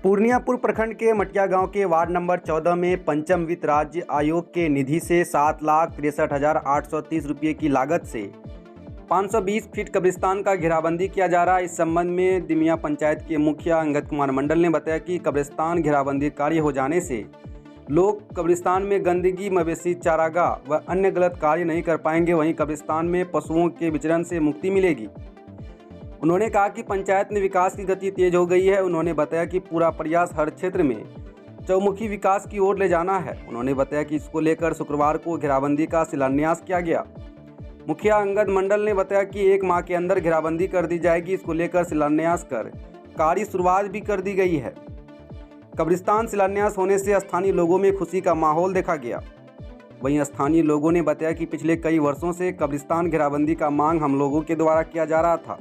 पूर्णियापुर प्रखंड के मटिया गांव के वार्ड नंबर 14 में पंचम वित्त राज्य आयोग के निधि से 7,63,830 रुपये की लागत से 520 फीट कब्रिस्तान का घेराबंदी किया जा रहा है। इस संबंध में दिमिया पंचायत के मुखिया अंगद कुमार मंडल ने बताया कि कब्रिस्तान घेराबंदी कार्य हो जाने से लोग कब्रिस्तान में गंदगी, मवेशी चारागाह व अन्य गलत कार्य नहीं कर पाएंगे। वहीं कब्रिस्तान में पशुओं के विचरण से मुक्ति मिलेगी। उन्होंने कहा कि पंचायत में विकास की गति तेज हो गई है। उन्होंने बताया कि पूरा प्रयास हर क्षेत्र में चौमुखी विकास की ओर ले जाना है। उन्होंने बताया कि इसको लेकर शुक्रवार को घेराबंदी का शिलान्यास किया गया। मुखिया अंगद मंडल ने बताया कि 1 माह के अंदर घेराबंदी कर दी जाएगी। इसको लेकर शिलान्यास कर कार्य शुरुआत भी कर दी गई है। कब्रिस्तान शिलान्यास होने से स्थानीय लोगों में खुशी का माहौल देखा गया। वहीं स्थानीय लोगों ने बताया कि पिछले कई वर्षों से कब्रिस्तान घेराबंदी का मांग हम लोगों के द्वारा किया जा रहा था,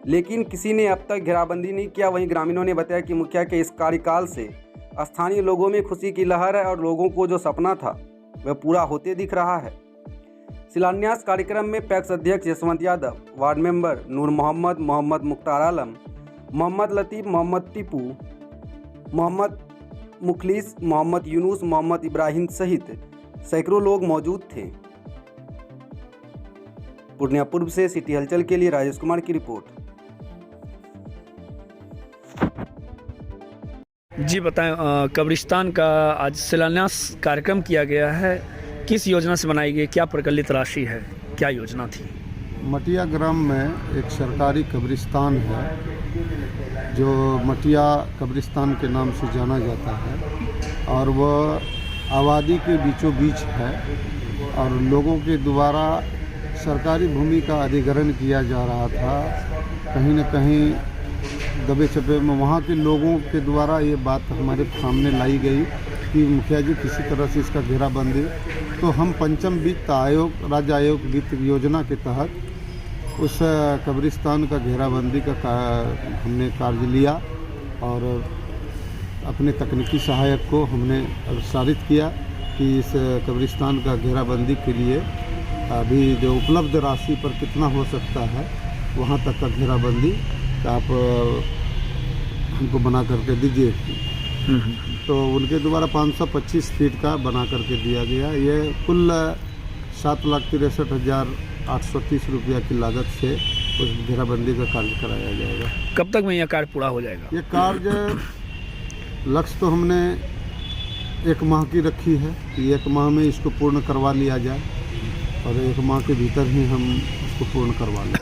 लेकिन किसी ने अब तक घेराबंदी नहीं किया। वहीं ग्रामीणों ने बताया कि मुखिया के इस कार्यकाल से स्थानीय लोगों में खुशी की लहर है और लोगों को जो सपना था वह पूरा होते दिख रहा है। शिलान्यास कार्यक्रम में पैक्स अध्यक्ष यशवंत यादव, वार्ड मेंबर नूर मोहम्मद, मोहम्मद मुख्तार आलम, मोहम्मद लतीफ़, मोहम्मद टीपू, मोहम्मद मुखलिस, मोहम्मद यूनुस, मोहम्मद इब्राहिम सहित सैकड़ों लोग मौजूद थे। पूर्णिया पूर्व से सिटी हलचल के लिए राजेश कुमार की रिपोर्ट। जी बताएं, कब्रिस्तान का आज शिलान्यास कार्यक्रम किया गया है, किस योजना से बनाई गई, क्या प्रकलित राशि है, क्या योजना थी? मटिया ग्राम में एक सरकारी कब्रिस्तान है जो मटिया कब्रिस्तान के नाम से जाना जाता है और वह आबादी के बीचों बीच है और लोगों के द्वारा सरकारी भूमि का अधिग्रहण किया जा रहा था। कहीं न कहीं दबे छपे में वहाँ के लोगों के द्वारा ये बात हमारे सामने लाई गई कि मुखिया जी किसी तरह से इसका घेराबंदी, तो हम पंचम वित्त आयोग, राज्य आयोग वित्त योजना के तहत उस कब्रिस्तान का घेराबंदी का हमने कार्य लिया और अपने तकनीकी सहायक को हमने अग्रसारित किया कि इस कब्रिस्तान का घेराबंदी के लिए अभी जो उपलब्ध राशि पर कितना हो सकता है वहाँ तक का घेराबंदी आप हमको बना करके दीजिए। तो उनके द्वारा 525 फीट का बना करके दिया गया। ये कुल 7,63,830 रुपया की लागत से उस घेराबंदी का कार्य कराया जाएगा। कब तक में यह कार्य पूरा हो जाएगा? ये कार्य लक्ष्य तो हमने 1 माह की रखी है कि 1 माह में इसको पूर्ण करवा लिया जाए और 1 माह के भीतर ही हम इसको पूर्ण करवा लें।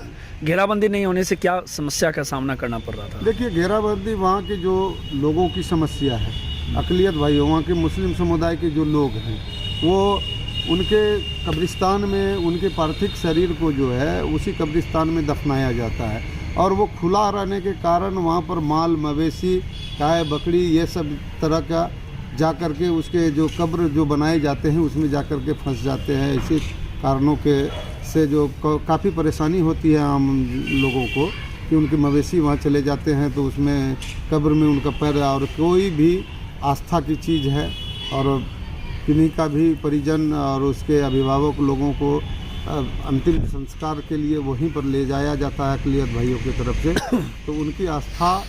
घेराबंदी नहीं होने से क्या समस्या का सामना करना पड़ रहा था? देखिए, घेराबंदी वहाँ के जो लोगों की समस्या है, अक़लियत भाई, वहाँ के मुस्लिम समुदाय के जो लोग हैं वो उनके कब्रिस्तान में उनके पार्थिव शरीर को जो है उसी कब्रिस्तान में दफनाया जाता है और वो खुला रहने के कारण वहाँ पर माल, मवेशी, गाय, बकरी, ये सब तरह का जा कर के उसके जो कब्र जो बनाए जाते हैं उसमें जा कर के फंस जाते हैं। ऐसे कारणों के से जो काफ़ी परेशानी होती है आम लोगों को कि उनके मवेशी वहाँ चले जाते हैं तो उसमें कब्र में उनका पैर और कोई भी आस्था की चीज़ है और किन्हीं का भी परिजन और उसके अभिभावक लोगों को अंतिम संस्कार के लिए वहीं पर ले जाया जाता है अक़लियत भाइयों की तरफ से। तो उनकी आस्था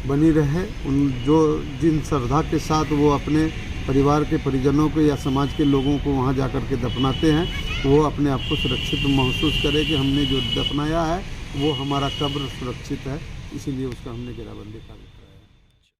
बनी रहे, उन जो जिन श्रद्धा के साथ वो अपने परिवार के परिजनों को या समाज के लोगों को वहाँ जा कर के दफनाते हैं, वो अपने आप को सुरक्षित महसूस करे कि हमने जो दफनाया है वो हमारा कब्र सुरक्षित है, इसीलिए उसका हमने घेराबंदी कार्य किया।